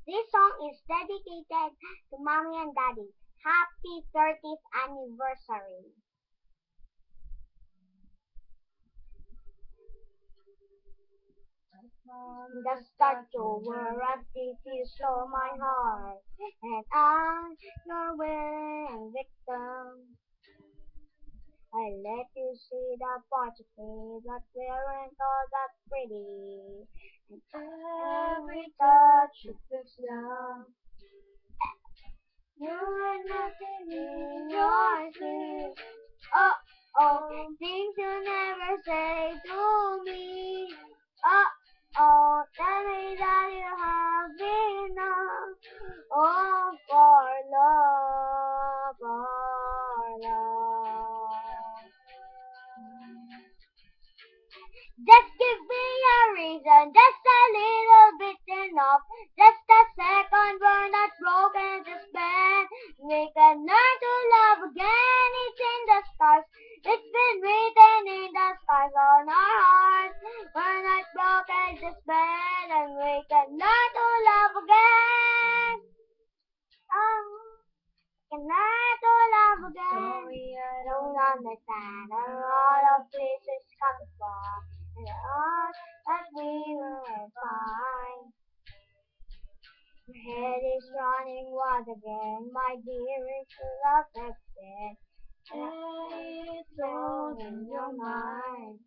This song is dedicated to Mommy and Daddy. Happy 30th anniversary. From the start you were a thief, you stole my heart, and I'm your willing victim. I let you see the parts of me that weren't all that pretty, and every touch you fix down. You were nothing in your sleep. Oh, oh, things you never say to me. Oh, oh, tell me that you have enough. Oh, for love, for love. Just give me a reason, just a little bit enough. Just a second, we're not broken, just bend. We can learn to love again, it's in the stars. It's been written in the stars on our hearts. We're not broken, just bend, and we can learn to love again. Oh, can learn to love again. Sorry, I don't understand a lot of places coming from. And all that we were fine. Your head is running wild again, my dear, it's full of affection. It's all in your mind.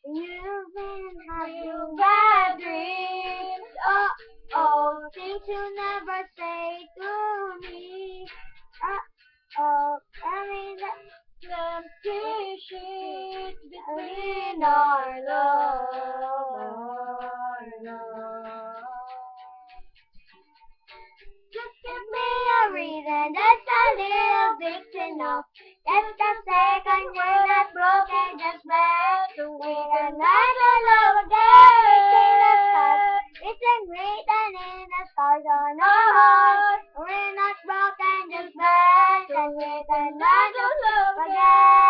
You've been having bad dreams. Oh, oh, things you never say to me. Oh, I mean that empty sheet between our love. Just give me a reason, just a little bit enough. Just a second, we're not broken, just meant to we can learn to love again. It's in the stars, it's been written in the stars on our hearts. We're not broken, just meant, and we can learn to love again.